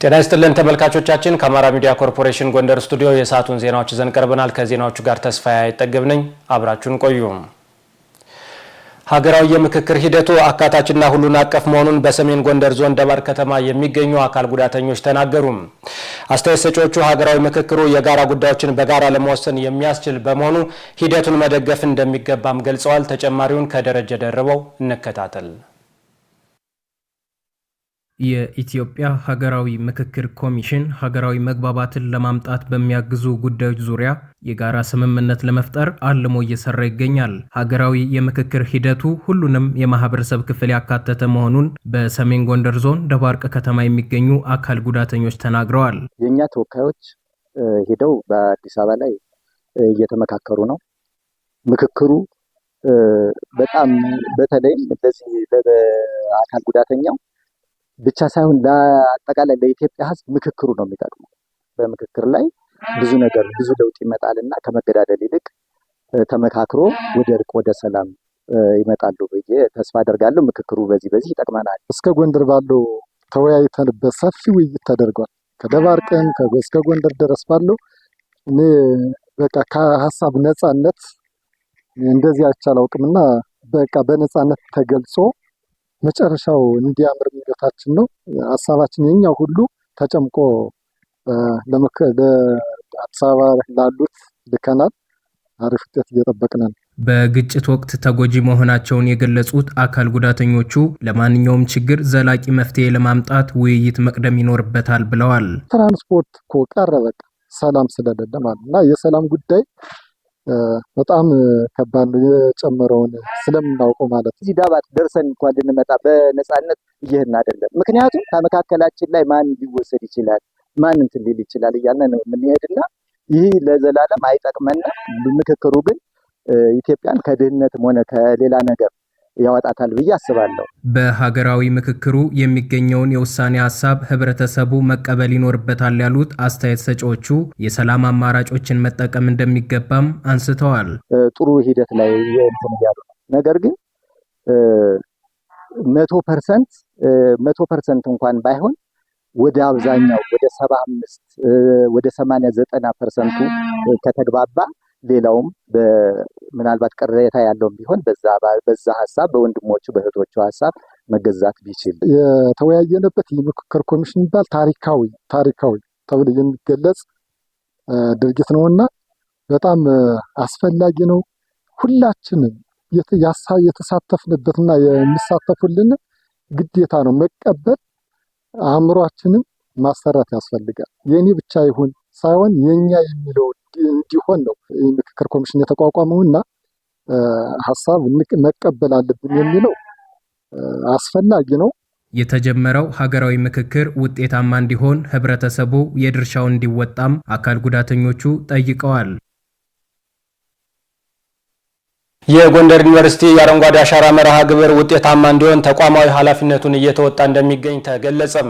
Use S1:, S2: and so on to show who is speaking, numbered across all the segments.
S1: ጤና ይስጥልን ተመልካቾቻችን ከአማራ ሚዲያ ኮርፖሬሽን ጎንደር ስቱዲዮ የሰዓቱን ዜናዎች ይዘን ቀርበናል። ከዜናዎቹ ጋር ተስፋዬ አይጠገብ ነኝ። አብራችሁን ቆዩ። ሀገራዊ የምክክር ሂደቱ አካታችና ሁሉን አቀፍ መሆኑን በሰሜን ጎንደር ዞን ደባርቅ ከተማ የሚገኙ አካል ጉዳተኞች ተናገሩ። አስተያየት ሰጪዎቹ ሀገራዊ ምክክሩ የጋራ ጉዳዮችን በጋራ ለመወሰን የሚያስችል በመሆኑ ሂደቱን መደገፍ እንደሚገባም ገልጸዋል። ተጨማሪውን ከደረጀ ደርበው እንከታተል።
S2: የኢትዮጵያ ሀገራዊ ምክክር ኮሚሽን ሀገራዊ መግባባትን ለማምጣት በሚያግዙ ጉዳዮች ዙሪያ የጋራ ስምምነት ለመፍጠር አልሞ እየሰራ ይገኛል። ሀገራዊ የምክክር ሂደቱ ሁሉንም የማህበረሰብ ክፍል ያካተተ መሆኑን በሰሜን ጎንደር ዞን ደባርቅ ከተማ የሚገኙ አካል ጉዳተኞች ተናግረዋል።
S3: የኛ ተወካዮች ሄደው በአዲስ አበባ ላይ እየተመካከሩ ነው። ምክክሩ በጣም በተለይ ለዚህ ለአካል ጉዳተኛው ብቻ ሳይሆን ለአጠቃላይ ለኢትዮጵያ ሕዝብ ምክክሩ ነው የሚጠቅመው። በምክክር ላይ ብዙ ለውጥ ይመጣልና ከመገዳደል ይልቅ ተመካክሮ ወደ እርቅ ወደ ሰላም ይመጣሉ ብዬ ተስፋ አደርጋለሁ። ምክክሩ በዚህ ይጠቅመናል።
S4: እስከ ጎንደር ባለው ተወያይተንበት ሰፊ ውይይት ተደርጓል። ከደባርቅም እስከ ጎንደር ድረስ ባለው እኔ በቃ ከሀሳብ ነፃነት እንደዚህ አይቻላውቅምና በቃ በነፃነት ተገልጾ መጨረሻው እንዲያምር ምኞታችን ነው። ሐሳባችን የኛው ሁሉ ተጨምቆ ለአዲስ አበባ ላሉት ልከናል። አሪፍ ውጤት እየጠበቅን ነው።
S2: በግጭት ወቅት ተጎጂ መሆናቸውን የገለጹት አካል ጉዳተኞቹ ለማንኛውም ችግር ዘላቂ መፍትሄ ለማምጣት ውይይት መቅደም ይኖርበታል ብለዋል።
S4: ትራንስፖርት እኮ ቀረ በቃ ሰላም ስለሌለ ማለት እና የሰላም ጉዳይ በጣም ከባድ ነው። የጨመረውን ስለምናውቀው ማለት
S3: እዚህ ዳባት ደርሰን እንኳን ልንመጣ በነፃነት እየሄድን አይደለም። ምክንያቱም ከመካከላችን ላይ ማን ሊወሰድ ይችላል፣ ማን እንትን ሊል ይችላል እያልን ነው የምንሄድና ይህ ለዘላለም አይጠቅመንም። ምክክሩ ግን ኢትዮጵያን ከድህነትም ሆነ ከሌላ ነገር ያወጣታል ብዬ አስባለሁ።
S2: በሀገራዊ ምክክሩ የሚገኘውን የውሳኔ ሀሳብ ህብረተሰቡ መቀበል ይኖርበታል ያሉት አስተያየት ሰጪዎቹ የሰላም አማራጮችን መጠቀም እንደሚገባም አንስተዋል።
S3: ጥሩ ሂደት ላይ እንትን ያሉ ነገር ግን 100% እንኳን ባይሆን ወደ አብዛኛው ወደ 75 ወደ 80-90% ከተግባባ ሌላውም ምናልባት ቅሬታ ያለውም ቢሆን በዛ ሀሳብ በወንድሞቹ በእህቶቹ ሀሳብ መገዛት ቢችል
S4: የተወያየነበት የምክክር ኮሚሽን ባል ታሪካዊ ተብሎ የሚገለጽ ድርጊት ነውና በጣም አስፈላጊ ነው። ሁላችንም የተሳተፍንበትና የሚሳተፉልን ግዴታ ነው መቀበል። አእምሯችንን ማሰራት ያስፈልጋል። የኔ ብቻ ይሁን ሳይሆን የኛ የሚለው እንዲሆን ነው የምክክር ኮሚሽን የተቋቋመውና ሀሳብ መቀበል አለብን የሚለው አስፈላጊ ነው።
S2: የተጀመረው ሀገራዊ ምክክር ውጤታማ እንዲሆን ህብረተሰቡ የድርሻውን እንዲወጣም አካል ጉዳተኞቹ ጠይቀዋል።
S1: የጎንደር ዩኒቨርሲቲ የአረንጓዴ አሻራ መርሃ ግብር ውጤታማ እንዲሆን ተቋማዊ ኃላፊነቱን እየተወጣ እንደሚገኝ ተገለጸም።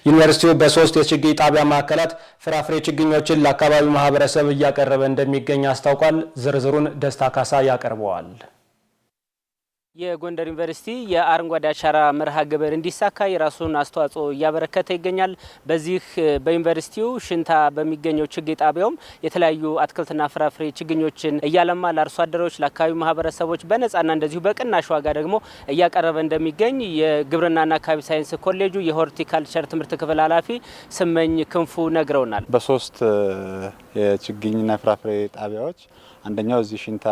S1: ዩኒቨርሲቲው በ3 የችግኝ ጣቢያ ማዕከላት ፍራፍሬ ችግኞችን ለአካባቢው ማህበረሰብ እያቀረበ እንደሚገኝ አስታውቋል። ዝርዝሩን ደስታ ካሳ ያቀርበዋል።
S5: የጎንደር ዩኒቨርሲቲ የአረንጓዴ አሻራ መርሃ ግብር እንዲሳካ የራሱን አስተዋጽኦ እያበረከተ ይገኛል። በዚህ በዩኒቨርሲቲው ሽንታ በሚገኘው ችግኝ ጣቢያውም የተለያዩ አትክልትና ፍራፍሬ ችግኞችን እያለማ ለአርሶ አደሮች፣ ለአካባቢው ማህበረሰቦች በነጻና እንደዚሁ በቅናሽ ዋጋ ደግሞ እያቀረበ እንደሚገኝ የግብርናና አካባቢ ሳይንስ ኮሌጁ የሆርቲካልቸር ትምህርት ክፍል ኃላፊ ስመኝ ክንፉ ነግረውናል።
S6: በ3 የችግኝና ፍራፍሬ ጣቢያዎች አንደኛው እዚህ ሽንታ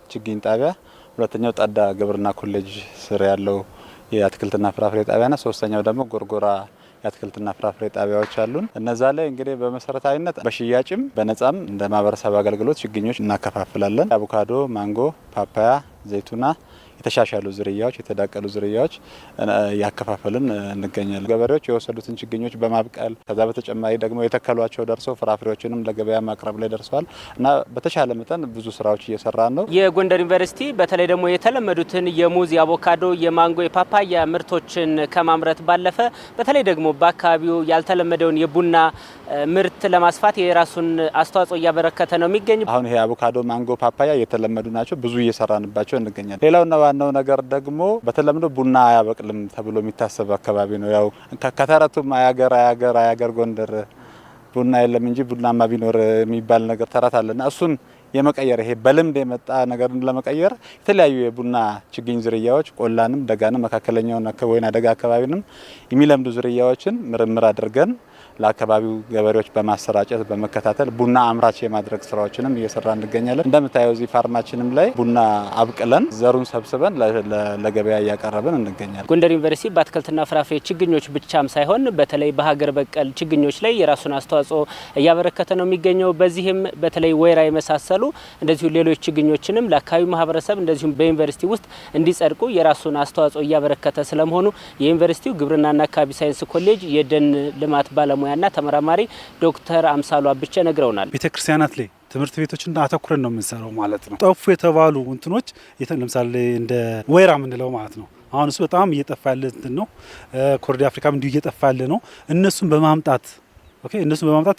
S6: ችግኝ ጣቢያ፣ ሁለተኛው ጣዳ ግብርና ኮሌጅ ስር ያለው የአትክልትና ፍራፍሬ ጣቢያና ሶስተኛው ደግሞ ጎርጎራ የአትክልትና ፍራፍሬ ጣቢያዎች አሉን። እነዛ ላይ እንግዲህ በመሰረታዊነት በሽያጭም በነጻም እንደ ማህበረሰብ አገልግሎት ችግኞች እናከፋፍላለን። አቮካዶ፣ ማንጎ፣ ፓፓያ፣ ዘይቱና የተሻሻሉ ዝርያዎች የተዳቀሉ ዝርያዎች ያከፋፈልን እንገኛለን። ገበሬዎች የወሰዱትን ችግኞች በማብቀል ከዛ በተጨማሪ ደግሞ የተከሏቸው ደርሰው ፍራፍሬዎችንም ለገበያ ማቅረብ ላይ ደርሰዋል እና በተሻለ መጠን ብዙ ስራዎች እየሰራን ነው።
S5: የጎንደር ዩኒቨርሲቲ በተለይ ደግሞ የተለመዱትን የሙዝ፣ የአቮካዶ፣ የማንጎ፣ የፓፓያ ምርቶችን ከማምረት ባለፈ በተለይ ደግሞ በአካባቢው ያልተለመደውን የቡና ምርት ለማስፋት የራሱን አስተዋጽኦ እያበረከተ ነው የሚገኝ።
S6: አሁን ይሄ አቮካዶ፣ ማንጎ፣ ፓፓያ የተለመዱ ናቸው። ብዙ እየሰራንባቸው እንገኛለን። ሌላውና ዋናው ነገር ደግሞ በተለምዶ ቡና አያበቅልም ተብሎ የሚታሰብ አካባቢ ነው። ያው ከተረቱም አያገር ጎንደር ቡና የለም እንጂ ቡናማ ቢኖር የሚባል ነገር ተረት አለና እሱን የመቀየር ይሄ በልምድ የመጣ ነገርን ለመቀየር የተለያዩ የቡና ችግኝ ዝርያዎች ቆላንም ደጋንም መካከለኛውን ወይና ደጋ አካባቢንም የሚለምዱ ዝርያዎችን ምርምር አድርገን ለአካባቢው ገበሬዎች በማሰራጨት በመከታተል ቡና አምራች የማድረግ ስራዎችንም እየሰራ እንገኛለን። እንደምታየው እዚህ ፋርማችንም ላይ ቡና አብቅለን ዘሩን ሰብስበን ለገበያ እያቀረብን እንገኛለን።
S5: ጎንደር ዩኒቨርሲቲ በአትክልትና ፍራፍሬ ችግኞች ብቻም ሳይሆን በተለይ በሀገር በቀል ችግኞች ላይ የራሱን አስተዋጽኦ እያበረከተ ነው የሚገኘው። በዚህም በተለይ ወይራ የመሳሰሉ እንደዚሁ ሌሎች ችግኞችንም ለአካባቢው ማህበረሰብ እንደዚሁም በዩኒቨርሲቲ ውስጥ እንዲጸድቁ የራሱን አስተዋጽኦ እያበረከተ ስለመሆኑ የዩኒቨርሲቲው ግብርናና አካባቢ ሳይንስ ኮሌጅ የደን ልማት ባለሙያና ተመራማሪ ዶክተር አምሳሉ አብቸ ነግረውናል።
S7: ቤተክርስቲያናት ላይ ትምህርት ቤቶችን አተኩረን ነው የምንሰራው ማለት ነው። ጠፉ የተባሉ እንትኖች ለምሳሌ እንደ ወይራ የምንለው ማለት ነው። አሁን እሱ በጣም እየጠፋ ያለ እንትን ነው። ኮሪደር አፍሪካም እንዲሁ እየጠፋ ያለ ነው። እነሱን በማምጣት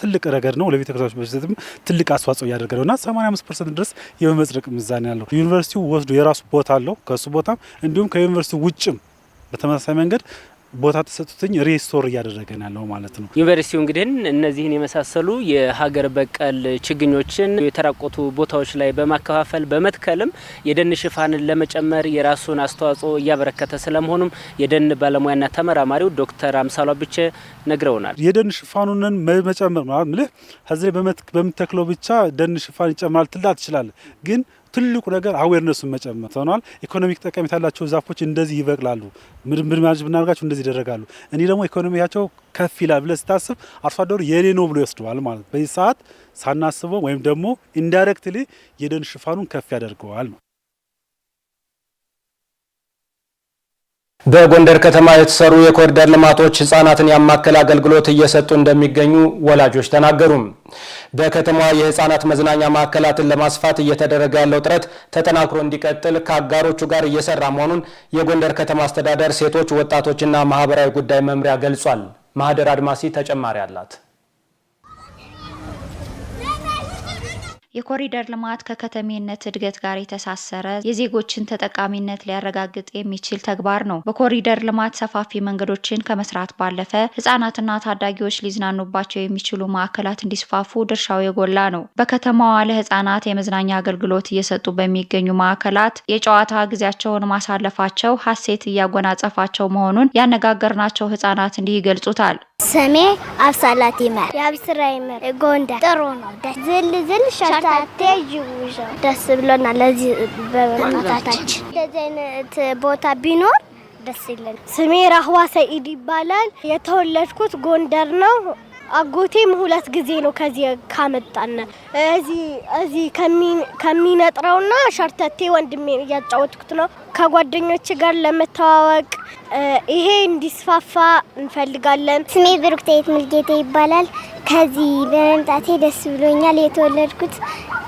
S7: ትልቅ ረገድ ነው። ለቤተክርስቲያኖች በስተትም ትልቅ አስተዋጽኦ እያደረገ ነውና 85% ድረስ የመጽደቅ ሚዛን ያለው ዩኒቨርሲቲው ወስዶ የራሱ ቦታ አለው። ከሱ ቦታም እንዲሁም ከዩኒቨርሲቲው ውጭም በተመሳሳይ መንገድ ቦታ ተሰጥቶኝ ሪስቶር እያደረገ ያለው ማለት ነው።
S5: ዩኒቨርሲቲው እንግዲህ እነዚህን የመሳሰሉ የሀገር በቀል ችግኞችን የተራቆቱ ቦታዎች ላይ በማከፋፈል በመትከልም የደን ሽፋንን ለመጨመር የራሱን አስተዋጽኦ እያበረከተ ስለመሆኑም የደን ባለሙያና ተመራማሪው ዶክተር አምሳሉ አብቸ ነግረውናል።
S7: የደን ሽፋኑን መጨመር ማለት ከዚህ በመተክለው ብቻ ደን ሽፋን ይጨምራል ትላት ይችላል ግን ትልቁ ነገር አዌርነሱን መጨመር ሆኗል። ኢኮኖሚክ ጠቀሜታ ያላቸው ዛፎች እንደዚህ ይበቅላሉ፣ ምርምር ማድረግ ብናደርጋቸው እንደዚህ ይደረጋሉ። እኔ ደግሞ ኢኮኖሚያቸው ከፍ ይላል ብለህ ስታስብ አርሶ አደሩ የኔ ነው ብሎ ይወስደዋል ማለት በዚህ ሰዓት ሳናስበው ወይም ደግሞ ኢንዳይሬክትሊ የደን ሽፋኑን ከፍ ያደርገዋል ነው።
S1: በጎንደር ከተማ የተሰሩ የኮሪደር ልማቶች ህጻናትን ያማከለ አገልግሎት እየሰጡ እንደሚገኙ ወላጆች ተናገሩ። በከተማዋ የህጻናት መዝናኛ ማዕከላትን ለማስፋት እየተደረገ ያለው ጥረት ተጠናክሮ እንዲቀጥል ከአጋሮቹ ጋር እየሰራ መሆኑን የጎንደር ከተማ አስተዳደር ሴቶች ወጣቶችና ማህበራዊ ጉዳይ መምሪያ ገልጿል። ማህደር አድማሲ ተጨማሪ አላት።
S8: የኮሪደር ልማት ከከተሜነት እድገት ጋር የተሳሰረ የዜጎችን ተጠቃሚነት ሊያረጋግጥ የሚችል ተግባር ነው። በኮሪደር ልማት ሰፋፊ መንገዶችን ከመስራት ባለፈ ህጻናትና ታዳጊዎች ሊዝናኑባቸው የሚችሉ ማዕከላት እንዲስፋፉ ድርሻው የጎላ ነው። በከተማዋ ለህጻናት የመዝናኛ አገልግሎት እየሰጡ በሚገኙ ማዕከላት የጨዋታ ጊዜያቸውን ማሳለፋቸው ሀሴት እያጎናጸፋቸው መሆኑን ያነጋገርናቸው ህጻናት እንዲህ ይገልጹታል።
S9: ስሜ አብሳላት ይመር የአብስራ ይመር ጎንደር ጥሩ ነው። ዝል ሻታቴ ጅውጆ ደስ ብሎናል። ለዚህ በመጣታችን እንደዚህ አይነት ቦታ ቢኖር ደስ ይላል። ስሜ ራህዋ ሰኢድ ይባላል። የተወለድኩት ጎንደር ነው። አጎቴም 2 ጊዜ ነው ከዚህ ካመጣና እዚህ ከሚነጥረውና ሸርተቴ ወንድሜ እያጫወትኩት ነው። ከጓደኞች ጋር ለመተዋወቅ ይሄ እንዲስፋፋ እንፈልጋለን።
S10: ስሜ ብሩክታይት ሙልጌታ ይባላል። ከዚህ በመምጣቴ ደስ ብሎኛል። የተወለድኩት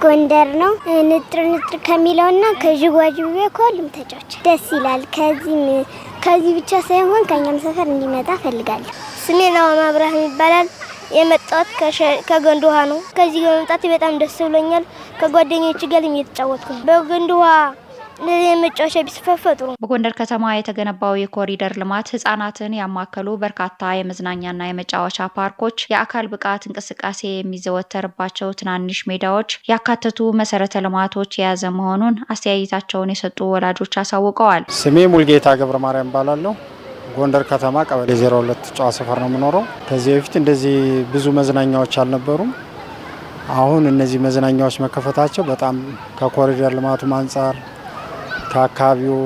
S10: ጎንደር ነው። ንጥር ከሚለውና ከጅጓጅቤ ከሁሉም ተጫውቼ ደስ ይላል። ከዚህ ብቻ ሳይሆን ከኛም ሰፈር እንዲመጣ ፈልጋለሁ።
S9: ስሜ ነው ማብራህ ይባላል። የመጣሁት ከገንድ ውሃ ነው። ከዚህ በመምጣቴ በጣም ደስ ብሎኛል። ከጓደኞች ጋር እየተጫወትኩ ነው። በገንድ ውሃ ለመጫወቻ ቢስፋፋ ጥሩ።
S8: በጎንደር ከተማ የተገነባው የኮሪደር ልማት ህጻናትን ያማከሉ በርካታ የመዝናኛና የመጫወቻ ፓርኮች፣ የአካል ብቃት እንቅስቃሴ የሚዘወተርባቸው ትናንሽ ሜዳዎች ያካተቱ መሰረተ ልማቶች የያዘ መሆኑን አስተያየታቸውን የሰጡ ወላጆች አሳውቀዋል።
S11: ስሜ ሙልጌታ ገብረ ማርያም ባላለው ጎንደር ከተማ ቀበሌ 02 ጨዋ ሰፈር ነው የምኖረው። ከዚህ በፊት እንደዚህ ብዙ መዝናኛዎች አልነበሩም። አሁን እነዚህ መዝናኛዎች መከፈታቸው በጣም ከኮሪደር ልማቱ አንጻር ከአካባቢው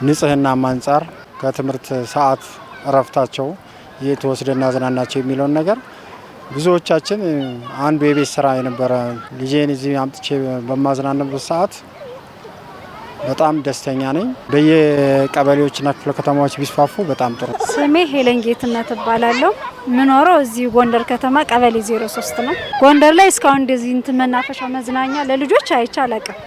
S11: ንጽህና አንጻር ከትምህርት ሰዓት እረፍታቸው የተወስደና ዝናናቸው የሚለውን ነገር ብዙዎቻችን አንዱ የቤት ስራ የነበረ ልጄን እዚህ አምጥቼ በማዝናናበት ሰዓት በጣም ደስተኛ ነኝ። በየቀበሌዎችና ክፍለ ከተማዎች ቢስፋፉ በጣም ጥሩ።
S12: ስሜ ሄለን ጌትነት እባላለሁ። ምኖረው እዚህ ጎንደር ከተማ ቀበሌ 03 ነው። ጎንደር ላይ እስካሁን እንደዚህ መናፈሻ መዝናኛ ለልጆች አይቼ አላውቅም።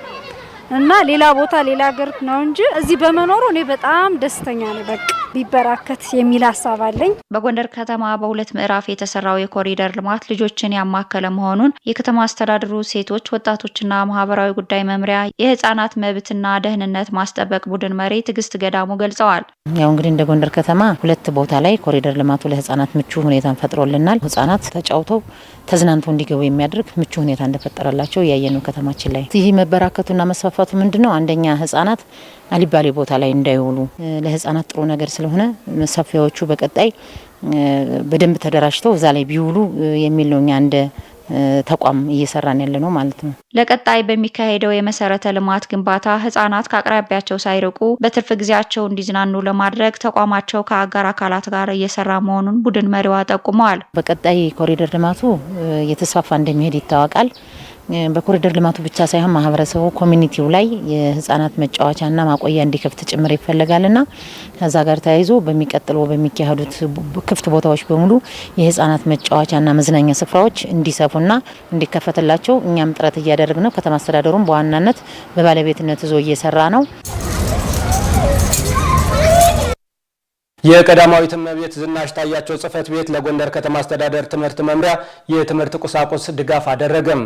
S12: እና ሌላ ቦታ ሌላ ሀገር ነው እንጂ እዚህ በመኖሩ እኔ በጣም ደስተኛ ነኝ። በቃ ቢበራከት የሚል ሀሳብ አለኝ።
S8: በጎንደር ከተማ በሁለት ምዕራፍ የተሰራው የኮሪደር ልማት ልጆችን ያማከለ መሆኑን የከተማ አስተዳደሩ ሴቶች ወጣቶችና ማህበራዊ ጉዳይ መምሪያ የህፃናት መብትና ደህንነት ማስጠበቅ ቡድን መሪ ትግስት ገዳሙ ገልጸዋል።
S13: ያው እንግዲህ እንደ ጎንደር ከተማ ሁለት ቦታ ላይ ኮሪደር ልማቱ ለህፃናት ምቹ ሁኔታን ፈጥሮልናል። ህፃናት ተጫውተው ተዝናንተው እንዲገቡ የሚያደርግ ምቹ ሁኔታ እንደፈጠረላቸው ያየነው ከተማችን ላይ። ይህ መበራከቱና መስፋፋቱ ምንድነው? አንደኛ ህፃናት አሊባሌ ቦታ ላይ እንዳይውሉ ለህፃናት ጥሩ ነገር ስለሆነ ሰፊዎቹ በቀጣይ በደንብ ተደራጅተው እዛ ላይ ቢውሉ የሚል ነው። እኛ እንደ ተቋም እየሰራን ያለ ነው ማለት ነው።
S8: ለቀጣይ በሚካሄደው የመሰረተ ልማት ግንባታ ህፃናት ከአቅራቢያቸው ሳይርቁ በትርፍ ጊዜያቸው እንዲዝናኑ ለማድረግ ተቋማቸው ከአጋር አካላት ጋር እየሰራ መሆኑን ቡድን መሪዋ ጠቁመዋል።
S13: በቀጣይ ኮሪደር ልማቱ እየተስፋፋ እንደሚሄድ ይታወቃል። በኮሪደር ልማቱ ብቻ ሳይሆን ማህበረሰቡ ኮሚኒቲው ላይ የህፃናት መጫወቻና ማቆያ እንዲከፍት ጭምር ይፈልጋልና ከዛ ጋር ተያይዞ በሚቀጥለው በሚካሄዱት ክፍት ቦታዎች በሙሉ የህፃናት መጫወቻና መዝናኛ ስፍራዎች እንዲሰፉና እንዲከፈትላቸው እኛም ጥረት እያደረግን ነው። ከተማ አስተዳደሩም በዋናነት በባለቤትነት ይዞ እየሰራ ነው።
S1: የቀዳማዊት እመቤት ዝናሽ ታያቸው ጽሕፈት ቤት ለጎንደር ከተማ አስተዳደር ትምህርት መምሪያ የትምህርት ቁሳቁስ ድጋፍ አደረገም።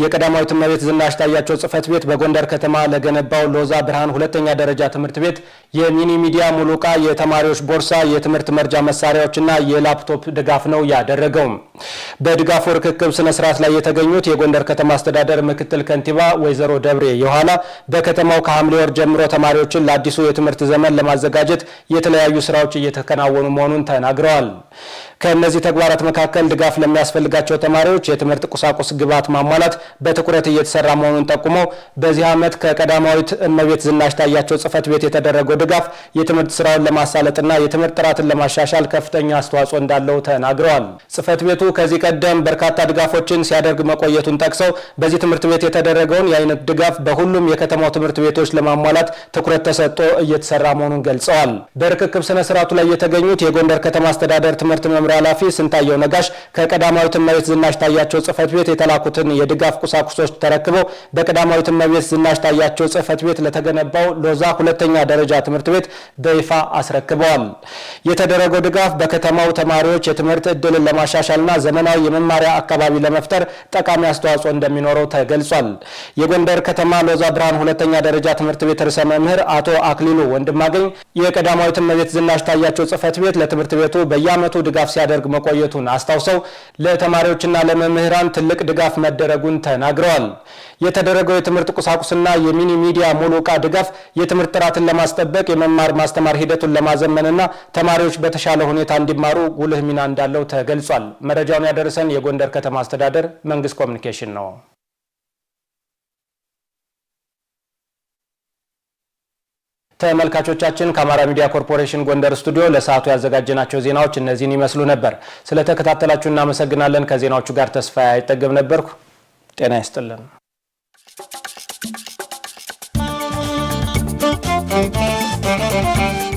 S1: የቀዳማዊት እመቤት ዝናሽ ታያቸው ጽሕፈት ቤት በጎንደር ከተማ ለገነባው ሎዛ ብርሃን ሁለተኛ ደረጃ ትምህርት ቤት የሚኒ ሚዲያ ሙሉ ዕቃ፣ የተማሪዎች ቦርሳ፣ የትምህርት መርጃ መሳሪያዎችና የላፕቶፕ ድጋፍ ነው ያደረገው። በድጋፉ ርክክብ ስነ ስርዓት ላይ የተገኙት የጎንደር ከተማ አስተዳደር ምክትል ከንቲባ ወይዘሮ ደብሬ የኋላ በከተማው ከሐምሌ ወር ጀምሮ ተማሪዎችን ለአዲሱ የትምህርት ዘመን ለማዘጋጀት የተለያዩ ስራዎች እየተከናወኑ መሆኑን ተናግረዋል። ከነዚህ ተግባራት መካከል ድጋፍ ለሚያስፈልጋቸው ተማሪዎች የትምህርት ቁሳቁስ ግብዓት ማሟላት በትኩረት እየተሰራ መሆኑን ጠቁመው በዚህ ዓመት ከቀዳማዊት እመቤት ዝናሽ ታያቸው ጽሕፈት ቤት የተደረገው ድጋፍ የትምህርት ስራውን ለማሳለጥና የትምህርት ጥራትን ለማሻሻል ከፍተኛ አስተዋጽኦ እንዳለው ተናግረዋል። ጽሕፈት ቤቱ ከዚህ ቀደም በርካታ ድጋፎችን ሲያደርግ መቆየቱን ጠቅሰው በዚህ ትምህርት ቤት የተደረገውን የአይነት ድጋፍ በሁሉም የከተማው ትምህርት ቤቶች ለማሟላት ትኩረት ተሰጥቶ እየተሰራ መሆኑን ገልጸዋል። በርክክብ ስነ ስርዓቱ ላይ የተገኙት የጎንደር ከተማ አስተዳደር ትምህርት መምሪያ ኃላፊ ስንታየው ነጋሽ ከቀዳማዊት እመቤት ዝናሽ ታያቸው ጽሕፈት ቤት የተላኩትን የድጋፍ ቁሳቁሶች ተረክበው በቀዳማዊት እመቤት ዝናሽ ታያቸው ጽሕፈት ቤት ለተገነባው ሎዛ ሁለተኛ ደረጃ ትምህርት ቤት በይፋ አስረክበዋል። የተደረገው ድጋፍ በከተማው ተማሪዎች የትምህርት ዕድልን ለማሻሻልና ዘመናዊ የመማሪያ አካባቢ ለመፍጠር ጠቃሚ አስተዋጽኦ እንደሚኖረው ተገልጿል። የጎንደር ከተማ ሎዛ ብርሃን ሁለተኛ ደረጃ ትምህርት ቤት ርዕሰ መምህር አቶ አክሊሉ ወንድማገኝ የቀዳማዊት እመቤት ዝናሽ ታያቸው ጽሕፈት ቤት ለትምህርት ቤቱ በየዓመቱ ድጋፍ ሲያደርግ መቆየቱን አስታውሰው ለተማሪዎችና ለመምህራን ትልቅ ድጋፍ መደረጉን ተናግረዋል። የተደረገው የትምህርት ቁሳቁስና የሚኒ ሚዲያ ሙሉ ዕቃ ድጋፍ የትምህርት ጥራትን ለማስጠበቅ የመማር ማስተማር ሂደቱን ለማዘመንና ተማሪዎች በተሻለ ሁኔታ እንዲማሩ ጉልህ ሚና እንዳለው ተገልጿል። መረጃውን ያደረሰን የጎንደር ከተማ አስተዳደር መንግስት ኮሚኒኬሽን ነው። ተመልካቾቻችን ከአማራ ሚዲያ ኮርፖሬሽን ጎንደር ስቱዲዮ ለሰዓቱ ያዘጋጀናቸው ዜናዎች እነዚህን ይመስሉ ነበር። ስለተከታተላችሁ እናመሰግናለን። ከዜናዎቹ ጋር ተስፋዬ አይጠገብ ነበርኩ። ጤና ይስጥልን።